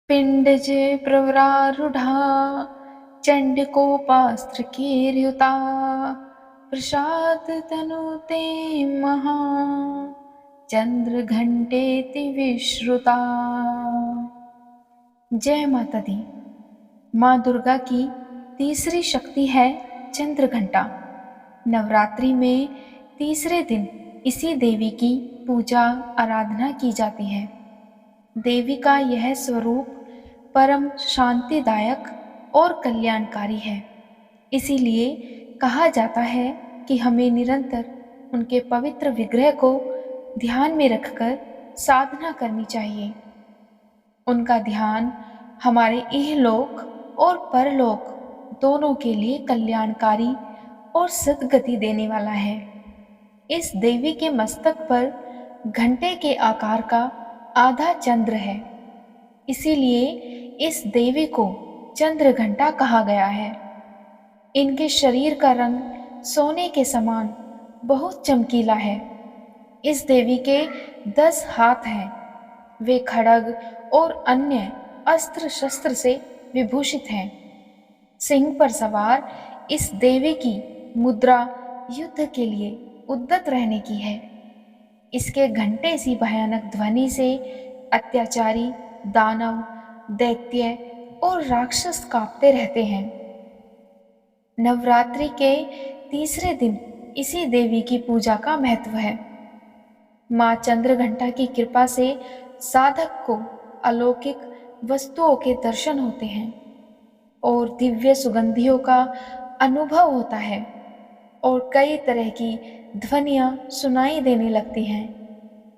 पिंडज प्रवरारूढ़ा चंडिकोपास्त्रकीर्युता प्रसाद तनुते महा चंद्र घंटेति विश्रुता। जय माता दी। माँ दुर्गा की तीसरी शक्ति है चंद्र घंटा। नवरात्रि में तीसरे दिन इसी देवी की पूजा आराधना की जाती है। देवी का यह स्वरूप परम शांतिदायक और कल्याणकारी है। इसीलिए कहा जाता है कि हमें निरंतर उनके पवित्र विग्रह को ध्यान में रखकर साधना करनी चाहिए। उनका ध्यान हमारे इहलोक और परलोक दोनों के लिए कल्याणकारी और सद्गति देने वाला है। इस देवी के मस्तक पर घंटे के आकार का आधा चंद्र है। इसीलिए इस देवी को चंद्र घंटा कहा गया है। इनके शरीर का रंग सोने के समान बहुत चमकीला है। इस देवी के 10 हाथ हैं। वे खड्ग और अन्य अस्त्र शस्त्र से विभूषित हैं। सिंह पर सवार इस देवी की मुद्रा युद्ध के लिए उद्यत रहने की है। इसके घंटे सी भयानक ध्वनि से अत्याचारी दानव, दैत्य और राक्षस कांपते रहते हैं। नवरात्रि के तीसरे दिन इसी देवी की पूजा का महत्व है। माँ चंद्रघंटा की कृपा से साधक को अलौकिक वस्तुओं के दर्शन होते हैं और दिव्य सुगंधियों का अनुभव होता है और कई तरह की ध्वनियाँ सुनाई देने लगती हैं।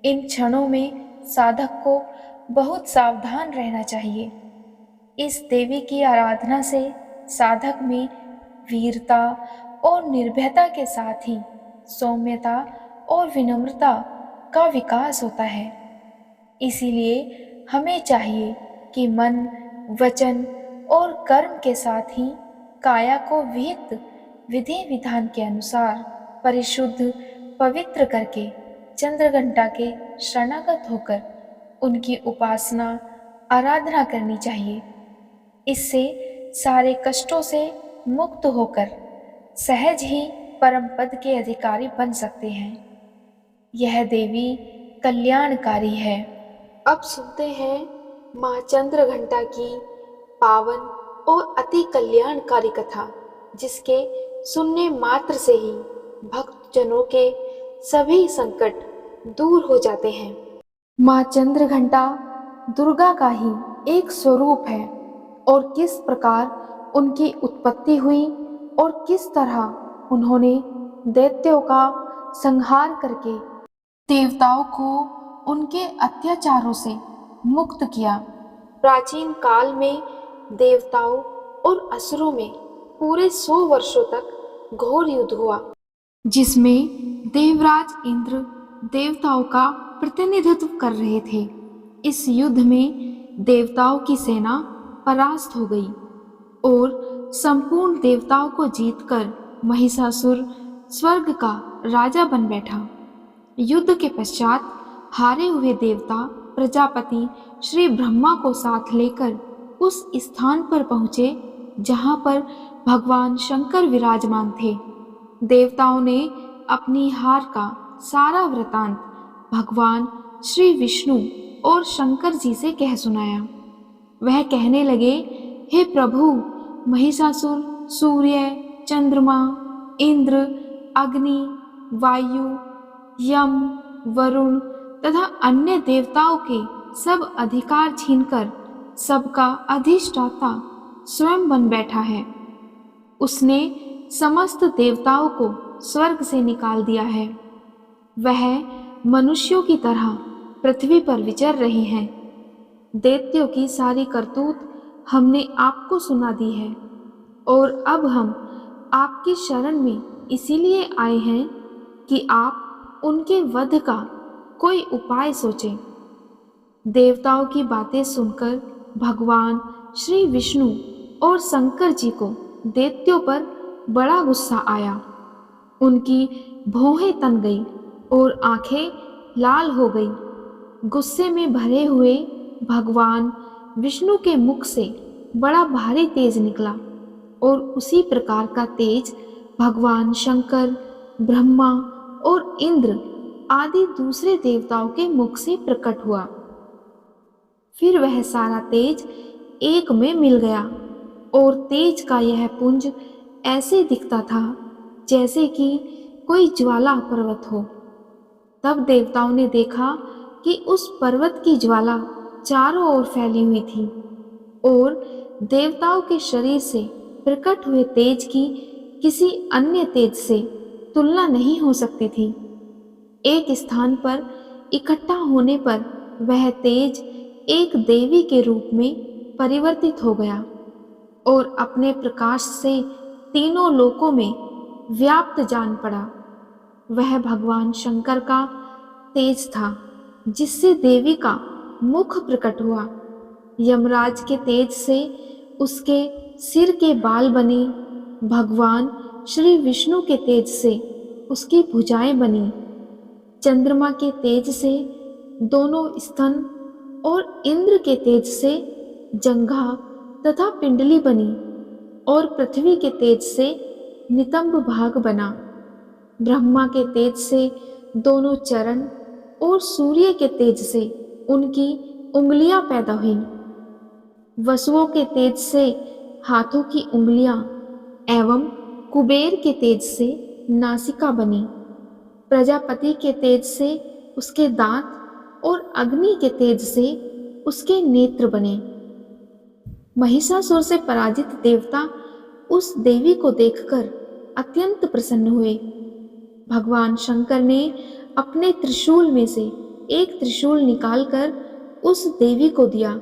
इन क्षणों में साधक को बहुत सावधान रहना चाहिए। इस देवी की आराधना से साधक में वीरता और निर्भयता के साथ ही सौम्यता और विनम्रता का विकास होता है। इसीलिए हमें चाहिए कि मन, वचन और कर्म के साथ ही काया को विहित विधि विधान के अनुसार परिशुद्ध पवित्र करके चंद्रघंटा के शरणागत होकर उनकी उपासना आराधना करनी चाहिए। इससे सारे कष्टों से मुक्त होकर सहज ही परम पद के अधिकारी बन सकते हैं। यह देवी कल्याणकारी है। अब सुनते हैं माँ चंद्रघंटा की पावन और अति कल्याणकारी कथा, जिसके सुनने मात्र से ही भक्तजनों के सभी संकट दूर हो जाते हैं। माँ चंद्रघंटा दुर्गा का ही एक स्वरूप है और किस प्रकार उनकी उत्पत्ति हुई और किस तरह उन्होंने दैत्यों का संहार करके देवताओं को उनके अत्याचारों से मुक्त किया। प्राचीन काल में देवताओं और असुरों में पूरे 100 वर्षों तक घोर युद्ध हुआ, जिसमें देवराज इंद्र देवताओं का प्रतिनिधित्व कर रहे थे। इस युद्ध में देवताओं की सेना परास्त हो गई और संपूर्ण देवताओं को जीतकर महिषासुर स्वर्ग का राजा बन बैठा। युद्ध के पश्चात हारे हुए देवता प्रजापति श्री ब्रह्मा को साथ लेकर उस स्थान पर पहुँचे जहाँ पर भगवान शंकर विराजमान थे। देवताओं ने अपनी हार का सारा वृतांत भगवान श्री विष्णु और शंकर जी से कह सुनाया। वह कहने लगे, हे प्रभु, महिषासुर सूर्य, चंद्रमा, इंद्र, अग्नि, वायु, यम, वरुण तथा अन्य देवताओं के सब अधिकार छीनकर सबका अधिष्ठाता स्वयं बन बैठा है। उसने समस्त देवताओं को स्वर्ग से निकाल दिया है। वह मनुष्यों की तरह पृथ्वी पर विचर रहे हैं। दैत्यों की सारी करतूत हमने आपको सुना दी है और अब हम आपकी शरण में इसीलिए आए हैं कि आप उनके वध का कोई उपाय सोचें। देवताओं की बातें सुनकर भगवान श्री विष्णु और शंकर जी को दैत्यों पर बड़ा गुस्सा आया। उनकी भौहें तन गई और आंखें लाल हो गई। गुस्से में भरे हुए भगवान विष्णु के मुख से बड़ा भारी तेज निकला और उसी प्रकार का तेज भगवान शंकर, ब्रह्मा और इंद्र आदि दूसरे देवताओं के मुख से प्रकट हुआ। फिर वह सारा तेज एक में मिल गया और तेज का यह पुंज ऐसे दिखता था जैसे कि कोई ज्वाला पर्वत हो। तब देवताओं ने देखा कि उस पर्वत की ज्वाला चारों ओर फैली हुई थी और देवताओं के शरीर से प्रकट हुए तेज की किसी अन्य तेज से तुलना नहीं हो सकती थी। एक स्थान पर इकट्ठा होने पर वह तेज एक देवी के रूप में परिवर्तित हो गया और अपने प्रकाश से तीनों लोकों में व्याप्त जान पड़ा। वह भगवान शंकर का तेज था जिससे देवी का मुख प्रकट हुआ। यमराज के तेज से उसके सिर के बाल बने। भगवान श्री विष्णु के तेज से उसकी भुजाएं बनी। चंद्रमा के तेज से दोनों स्तन और इंद्र के तेज से जंघा तथा पिंडली बनी और पृथ्वी के तेज से नितंब भाग बना। ब्रह्मा के तेज से दोनों चरण और सूर्य के तेज से उनकी उंगलियां पैदा हुई। वसुओं के तेज से हाथों की उंगलियां एवं कुबेर के तेज से नासिका बनी। प्रजापति के तेज से उसके दांत और अग्नि के तेज से उसके नेत्र बने। महिषासुर से पराजित देवता उस देवी को देखकर अत्यंत प्रसन्न हुए। भगवान शंकर ने अपने त्रिशूल में से एक त्रिशूल निकालकर उस देवी को दिया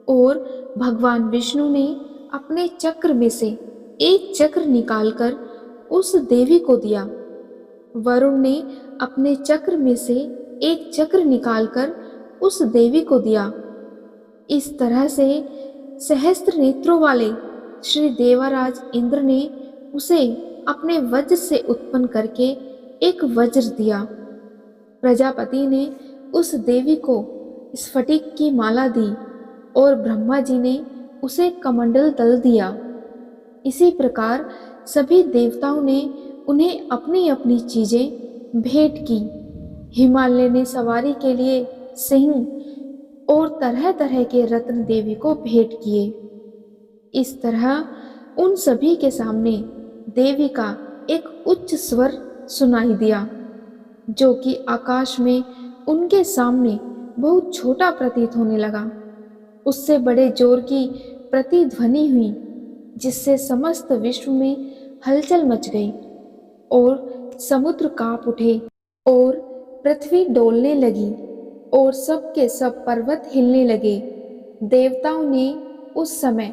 और भगवान विष्णु ने अपने चक्र में से एक चक्र निकालकर उस देवी को दिया। वरुण ने अपने चक्र में से एक चक्र निकालकर उस देवी को दिया। इस तरह से सहस्त्र नेत्रों वाले श्री देवराज इंद्र ने उसे अपने वज्र से उत्पन्न करके एक वज्र दिया। प्रजापति ने उस देवी को स्फटिक की माला दी और ब्रह्मा जी ने उसे कमंडल तल दिया। इसी प्रकार सभी देवताओं ने उन्हें अपनी अपनी चीजें भेंट की। हिमालय ने सवारी के लिए सिंह और तरह तरह के रत्न देवी को भेंट किए। इस तरह उन सभी के सामने देवी का एक उच्च स्वर सुनाई दिया जो कि आकाश में उनके सामने बहुत छोटा प्रतीत होने लगा। उससे बड़े जोर की प्रतिध्वनि हुई जिससे समस्त विश्व में हलचल मच गई और समुद्र कांप उठे और पृथ्वी डोलने लगी और सब के सब पर्वत हिलने लगे। देवताओं ने उस समय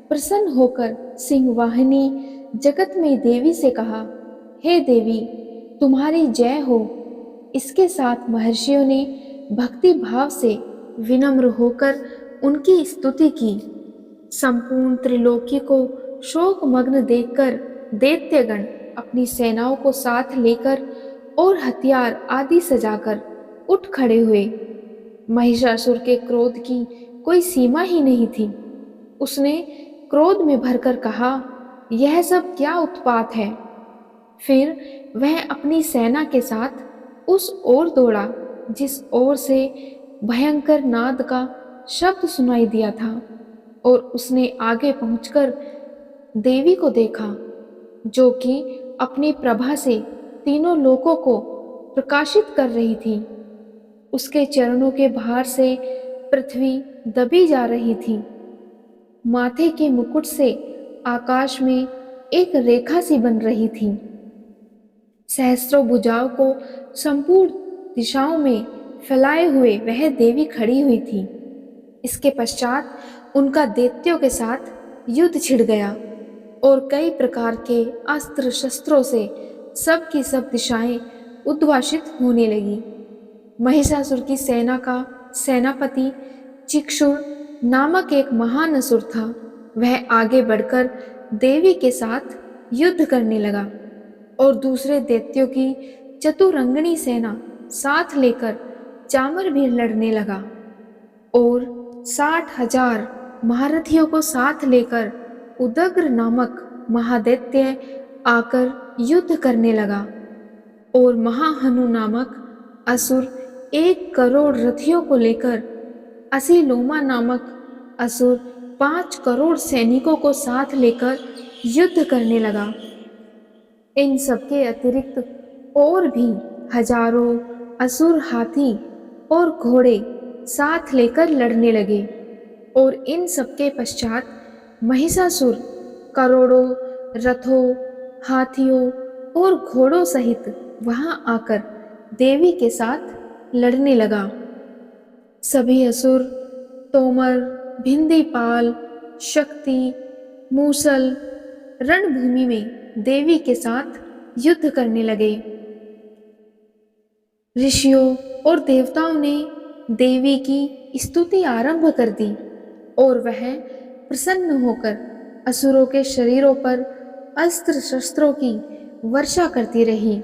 प्रसन्न होकर सिंहवाहिनी जगत में देवी से कहा, हे देवी, तुम्हारी जय हो। इसके साथ महर्षियों ने भक्ति भाव से विनम्र होकर उनकी स्तुति की। संपूर्ण त्रिलोकी को शोकमग्न देखकर दैत्यगण अपनी सेनाओं को साथ लेकर और हथियार आदि सजाकर उठ खड़े हुए। महिषासुर के क्रोध की कोई सीमा ही नहीं थी। उसने क्रोध में भरकर कहा, यह सब क्या उत्पात है। फिर वह अपनी सेना के साथ उस ओर दौड़ा जिस ओर से भयंकर नाद का शब्द सुनाई दिया था और उसने आगे पहुंचकर देवी को देखा जो कि अपनी प्रभा से तीनों लोकों को प्रकाशित कर रही थी। उसके चरणों के भार से पृथ्वी दबी जा रही थी। माथे के मुकुट से आकाश में एक रेखा सी बन रही थी। सहस्त्रों भुजाओं को संपूर्ण दिशाओं में फैलाए हुए वह देवी खड़ी हुई थी। इसके पश्चात उनका दैत्यों के साथ युद्ध छिड़ गया और कई प्रकार के अस्त्र शस्त्रों से सब की सब दिशाएं उद्भासित होने लगी। महिषासुर की सेना का सेनापति चिक्षुर नामक एक महान असुर था। वह आगे बढ़कर देवी के साथ युद्ध करने लगा और दूसरे दैत्यों की चतुरंगनी सेना साथ लेकर चामर भी लड़ने लगा और 60,000 महारथियों को साथ लेकर उदग्र नामक महादैत्य आकर युद्ध करने लगा और महाहनु नामक असुर 1 करोड़ रथियों को लेकर असीलोमा नामक असुर 5 करोड़ सैनिकों को साथ लेकर युद्ध करने लगा। इन सबके अतिरिक्त और भी हजारों असुर हाथी और घोड़े साथ लेकर लड़ने लगे और इन सबके पश्चात महिषासुर करोड़ों रथों हाथियों और घोड़ों सहित वहां आकर देवी के साथ लड़ने लगा। सभी असुर तोमर भिंदीपाल शक्ति मूसल रणभूमि में देवी के साथ युद्ध करने लगे। ऋषियों और देवताओं ने देवी की स्तुति आरंभ कर दी और वह प्रसन्न होकर असुरों के शरीरों पर अस्त्र शस्त्रों की वर्षा करती रही।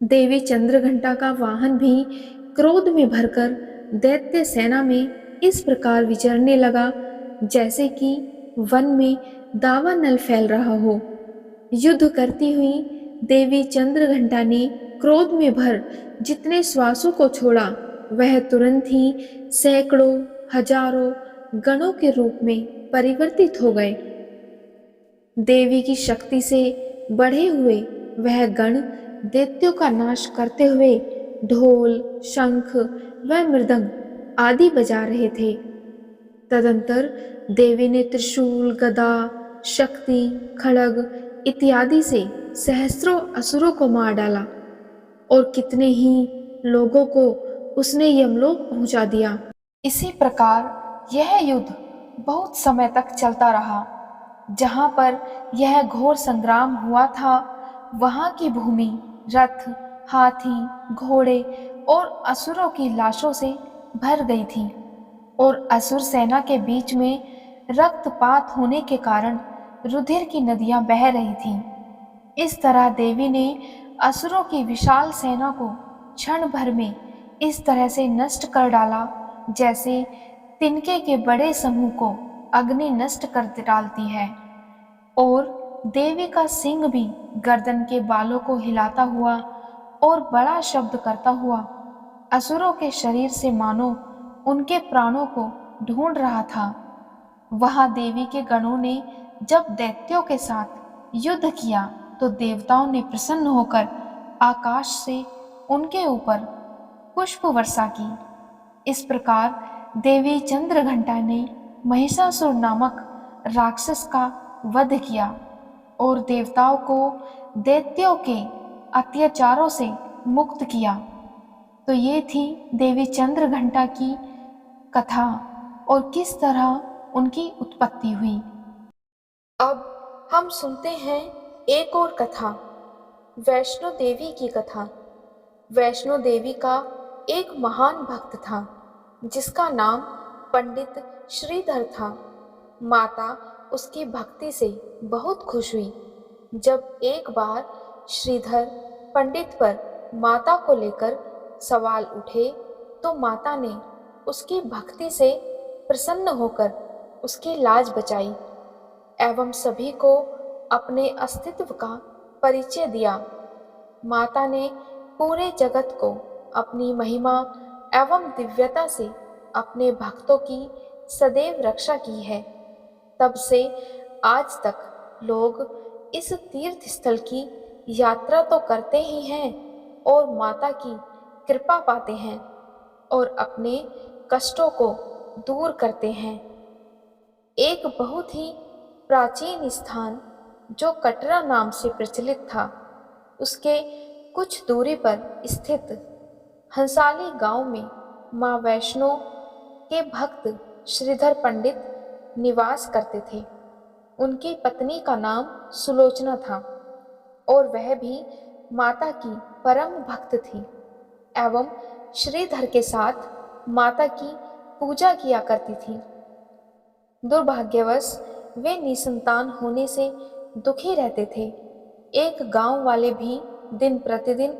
देवी चंद्रघंटा का वाहन भी क्रोध में भरकर दैत्य सेना में इस प्रकार विचरने लगा जैसे कि वन में दावानल फैल रहा हो। युद्ध करती हुई देवी चंद्रघंटा ने क्रोध में भर जितने श्वासों को छोड़ा वह तुरंत ही सैकड़ों हजारों गणों के रूप में परिवर्तित हो गए। देवी की शक्ति से बढ़े हुए वह गण दैत्यों का नाश करते हुए ढोल शंख व मृदंग आदि बजा रहे थे। तदंतर देवी ने त्रिशूल गदा शक्ति खड्ग इत्यादि से सहस्रों असुरों को मार डाला और कितने ही लोगों को उसने यमलोक पहुंचा दिया। इसी प्रकार यह युद्ध बहुत समय तक चलता रहा। जहाँ पर यह घोर संग्राम हुआ था वहाँ की भूमि रथ हाथी घोड़े और असुरों की लाशों से भर गई थी और असुर सेना के बीच में रक्तपात होने के कारण रुधिर की नदियां बह रही थीं। इस तरह देवी ने असुरों की विशाल सेना को क्षण भर में इस तरह से नष्ट कर डाला जैसे तिनके के बड़े समूह को अग्नि नष्ट कर डालती है। और देवी का सिंह भी गर्दन के बालों को हिलाता हुआ और बड़ा शब्द करता हुआ असुरों के शरीर से मानो उनके प्राणों को ढूंढ रहा था। वहां देवी के गणों ने जब दैत्यों के साथ युद्ध किया तो देवताओं ने प्रसन्न होकर आकाश से उनके ऊपर पुष्प वर्षा की। इस प्रकार देवी चंद्रघंटा ने महिषासुर नामक राक्षस का वध किया और देवताओं को दैत्यों के अत्याचारों से मुक्त किया। तो ये थी देवी चंद्रघंटा की कथा और किस तरह उनकी उत्पत्ति हुई। अब हम सुनते हैं एक और कथा, वैष्णो देवी की कथा। वैष्णो देवी का एक महान भक्त था जिसका नाम पंडित श्रीधर था। माता उसकी भक्ति से बहुत खुश हुई। जब एक बार श्रीधर पंडित पर माता को लेकर सवाल उठे तो माता ने उसकी भक्ति से प्रसन्न होकर उसकी लाज बचाई एवं सभी को अपने अस्तित्व का परिचय दिया। माता ने पूरे जगत को अपनी महिमा एवं दिव्यता से अपने भक्तों की सदैव रक्षा की है। तब से आज तक लोग इस तीर्थ स्थल की यात्रा तो करते ही हैं और माता की कृपा पाते हैं और अपने कष्टों को दूर करते हैं। एक बहुत ही प्राचीन स्थान जो कटरा नाम से प्रचलित था, उसके कुछ दूरी पर स्थित हंसाली गांव में माँ वैष्णो के भक्त श्रीधर पंडित निवास करते थे। उनकी पत्नी का नाम सुलोचना था और वह भी माता की परम भक्त थी एवं श्रीधर के साथ माता की पूजा किया करती थी। दुर्भाग्यवश वे निसंतान होने से दुखी रहते थे। एक गांव वाले भी दिन प्रतिदिन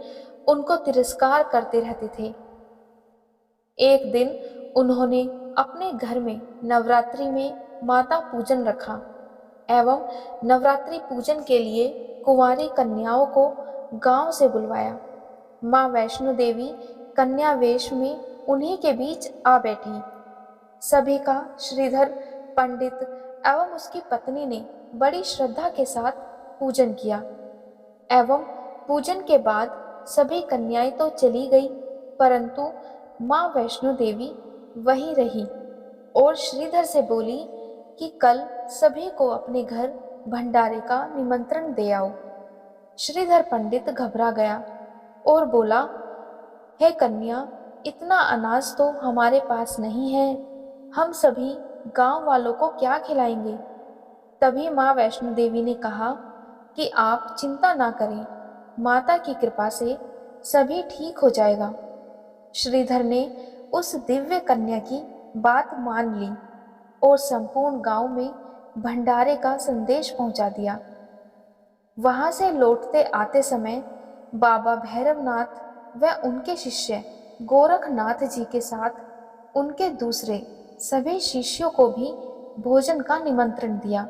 उनको तिरस्कार करते रहते थे। एक दिन उन्होंने अपने घर में नवरात्रि में माता पूजन रखा एवं नवरात्रि पूजन के लिए कुंवारी कन्याओं को गांव से बुलवाया। माँ वैष्णो देवी कन्या वेश में उन्हीं के बीच आ बैठी। सभी का श्रीधर पंडित एवं उसकी पत्नी ने बड़ी श्रद्धा के साथ पूजन किया एवं पूजन के बाद सभी कन्याएं तो चली गई, परंतु माँ वैष्णो देवी वहीं रही और श्रीधर से बोली कि कल सभी को अपने घर भंडारे का निमंत्रण दे आओ। श्रीधर पंडित घबरा गया और बोला, हे कन्या, इतना अनाज तो हमारे पास नहीं है, हम सभी गांव वालों को क्या खिलाएंगे। तभी माँ वैष्णो देवी ने कहा कि आप चिंता ना करें, माता की कृपा से सभी ठीक हो जाएगा। श्रीधर ने उस दिव्य कन्या की बात मान ली और संपूर्ण गांव में भंडारे का संदेश पहुंचा दिया। वहां से लौटते आते समय बाबा भैरवनाथ व उनके शिष्य गोरखनाथ जी के साथ उनके दूसरे सभी शिष्यों को भी भोजन का निमंत्रण दिया।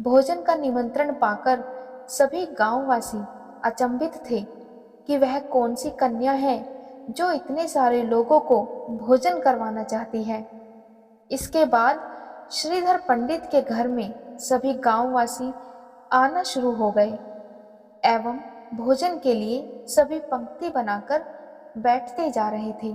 भोजन का निमंत्रण पाकर सभी गांववासी अचंभित थे कि वह कौन सी कन्या है जो इतने सारे लोगों को भोजन करवाना चाहती है। इसके बाद श्रीधर पंडित के घर में सभी गांववासी आना शुरू हो गए एवं भोजन के लिए सभी पंक्ति बनाकर बैठते जा रहे थे।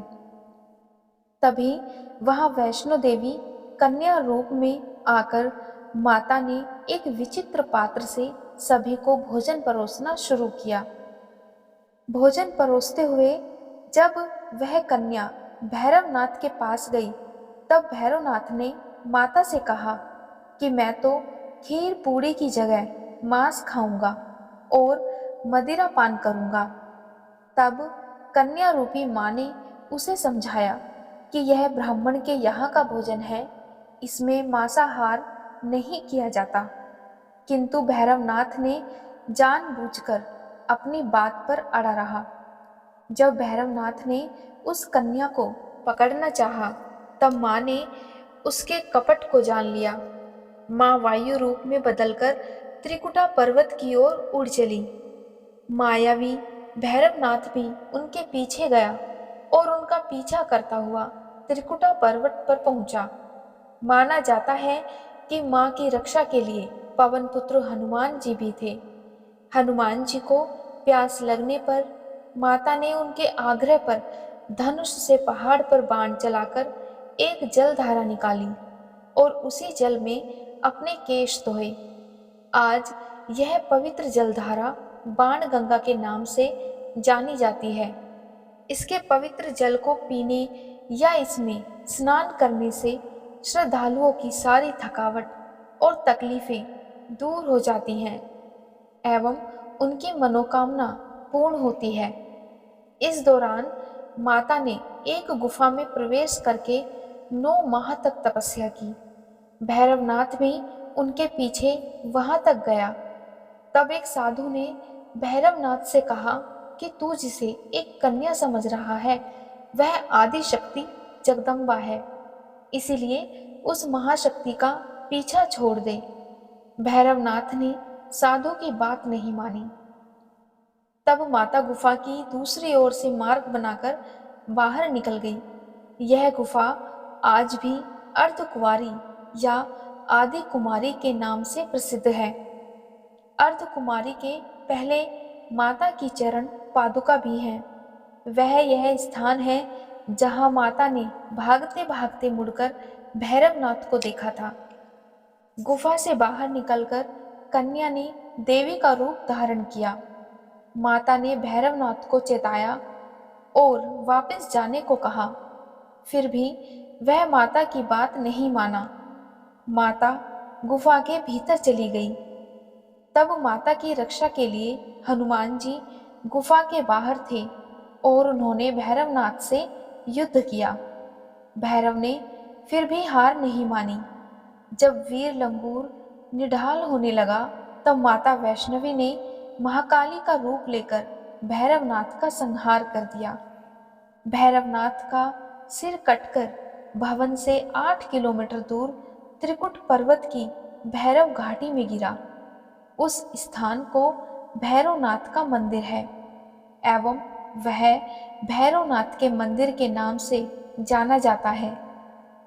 तभी वहां वैष्णो देवी कन्या रूप में आकर माता ने एक विचित्र पात्र से सभी को भोजन परोसना शुरू किया। भोजन परोसते हुए जब वह कन्या भैरवनाथ के पास गई, तब भैरवनाथ ने माता से कहा कि मैं तो खीर पूड़ी की जगह मांस खाऊंगा और मदिरा पान करूंगा। तब कन्या रूपी माँ ने उसे समझाया कि यह ब्राह्मण के यहाँ का भोजन है, इसमें मांसाहार नहीं किया जाता। किंतु भैरवनाथ ने जानबूझकर अपनी बात पर अड़ा रहा। जब भैरवनाथ ने उस कन्या को पकड़ना चाहा, तब माँ ने उसके कपट को जान लिया। माँ वायु रूप में बदलकर त्रिकुटा पर्वत की ओर उड़ चली। मायावी भैरवनाथ भी उनके पीछे गया और उनका पीछा करता हुआ त्रिकुटा पर्वत पर पहुंचा। माना जाता है कि माँ की रक्षा के लिए पवन पुत्र हनुमान जी भी थे। हनुमान जी को प्यास लगने पर माता ने उनके आग्रह पर धनुष से पहाड़ पर बाण चलाकर एक जलधारा निकाली और उसी जल में अपने केश धोए। आज यह पवित्र जलधारा बाण गंगा के नाम से जानी जाती है। इसके पवित्र जल को पीने या इसमें स्नान करने से श्रद्धालुओं की सारी थकावट और तकलीफें दूर हो जाती हैं एवं उनकी मनोकामना पूर्ण होती है। इस दौरान माता ने एक गुफा में प्रवेश करके 9 माह तक तपस्या की। भैरवनाथ भी उनके पीछे वहां तक गया। तब एक साधु ने भैरवनाथ से कहा कि तू जिसे एक कन्या समझ रहा है, वह आदि शक्ति जगदम्बा है, इसीलिए उस महाशक्ति का पीछा छोड़ दे। भैरवनाथ ने साधु की बात नहीं मानी। तब माता गुफा की दूसरी ओर से मार्ग बनाकर बाहर निकल गई। यह गुफा आज भी अर्धकुंवारी या आदि कुमारी के नाम से प्रसिद्ध है। अर्धकुमारी के पहले माता की चरण पादुका भी है। वह यह स्थान है जहां माता ने भागते भागते मुड़कर भैरवनाथ को देखा था। गुफा से बाहर निकलकर कन्या ने देवी का रूप धारण किया। माता ने भैरवनाथ को चेताया और वापस जाने को कहा, फिर भी वह माता की बात नहीं माना। माता गुफा के भीतर चली गई। तब माता की रक्षा के लिए हनुमान जी गुफा के बाहर थे और उन्होंने भैरवनाथ से युद्ध किया। भैरव ने फिर भी हार नहीं मानी। जब वीर लंगूर निढाल होने लगा, तब माता वैष्णवी ने महाकाली का रूप लेकर भैरवनाथ का संहार कर दिया। भैरवनाथ का सिर कटकर भवन से 8 किलोमीटर दूर त्रिकुट पर्वत की भैरव घाटी में गिरा। उस स्थान को भैरवनाथ का मंदिर है एवं वह भैरवनाथ के मंदिर के नाम से जाना जाता है।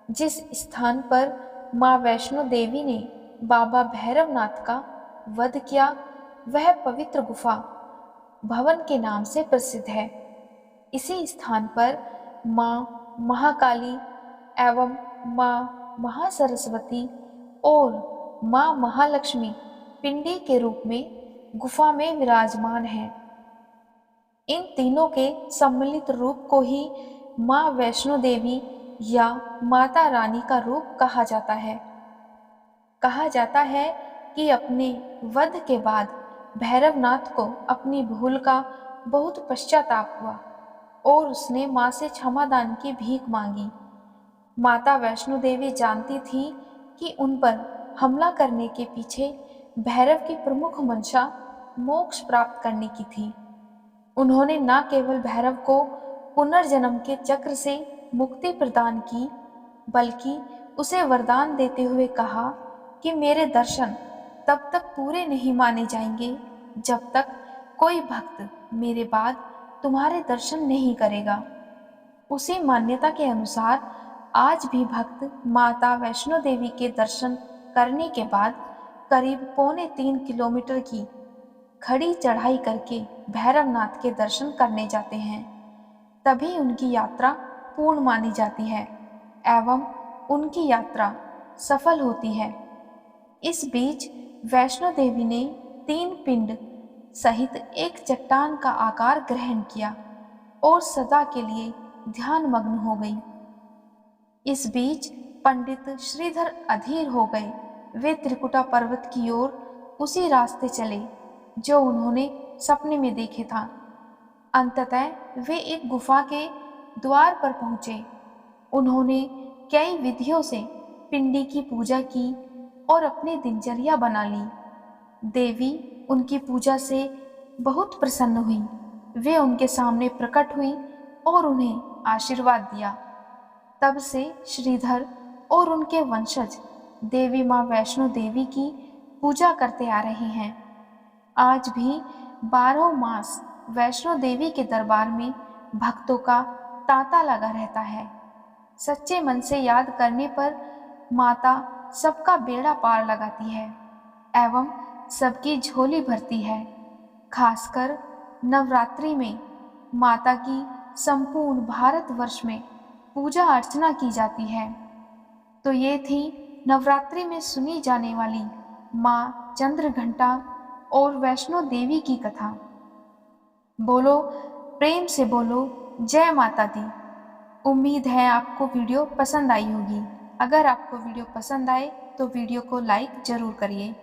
जिस स्थान पर माँ वैष्णो देवी ने बाबा भैरवनाथ का वध किया वह पवित्र गुफा भवन के नाम से प्रसिद्ध है। इसी स्थान पर माँ महाकाली एवं माँ महासरस्वती और माँ महालक्ष्मी पिंडी के रूप में गुफा में विराजमान हैं। इन तीनों के सम्मिलित रूप को ही माँ वैष्णो देवी या माता रानी का रूप कहा जाता है। कहा जाता है कि अपने वध के बाद भैरवनाथ को अपनी भूल का बहुत पश्चाताप हुआ और उसने माँ से क्षमादान की भीख मांगी। माता वैष्णो देवी जानती थी कि उन पर हमला करने के पीछे भैरव की प्रमुख मंशा मोक्ष प्राप्त करने की थी। उन्होंने न केवल भैरव को पुनर्जन्म के चक्र से मुक्ति प्रदान की बल्कि उसे वरदान देते हुए कहा कि मेरे दर्शन तब तक पूरे नहीं माने जाएंगे जब तक कोई भक्त मेरे बाद तुम्हारे दर्शन नहीं करेगा। उसी मान्यता के अनुसार आज भी भक्त माता वैष्णो देवी के दर्शन करने के बाद करीब 2.25 किलोमीटर की खड़ी चढ़ाई करके भैरवनाथ के दर्शन करने जाते हैं। तभी उनकी यात्रा पूर्ण मानी जाती है एवं उनकी यात्रा सफल होती है। इस बीच वैष्णो देवी ने 3 पिंड सहित एक चट्टान का आकार ग्रहण किया और सदा के लिए ध्यान मग्न हो गई। इस बीच पंडित श्रीधर अधीर हो गए। वे त्रिकुटा पर्वत की ओर उसी रास्ते चले जो उन्होंने सपने में देखे था। अंततः वे एक गुफा के द्वार पर पहुंचे। उन्होंने कई विधियों से पिंडी की पूजा की और अपनी दिनचर्या बना ली। देवी उनकी पूजा से बहुत प्रसन्न हुई। वे उनके सामने प्रकट हुई और उन्हें आशीर्वाद दिया। तब से श्रीधर और उनके वंशज देवी माँ वैष्णो देवी की पूजा करते आ रहे हैं। आज भी 12 मास वैष्णो देवी के दरबार में भक्तों का तांता लगा रहता है। सच्चे मन से याद करने पर माता सबका बेड़ा पार लगाती है एवं सबकी झोली भरती है। खासकर नवरात्रि में माता की संपूर्ण भारतवर्ष में पूजा अर्चना की जाती है। तो ये थी नवरात्रि में सुनी जाने वाली माँ चंद्रघंटा और वैष्णो देवी की कथा। बोलो प्रेम से बोलो जय माता दी। उम्मीद है आपको वीडियो पसंद आई होगी। अगर आपको वीडियो पसंद आए तो वीडियो को लाइक जरूर करिए।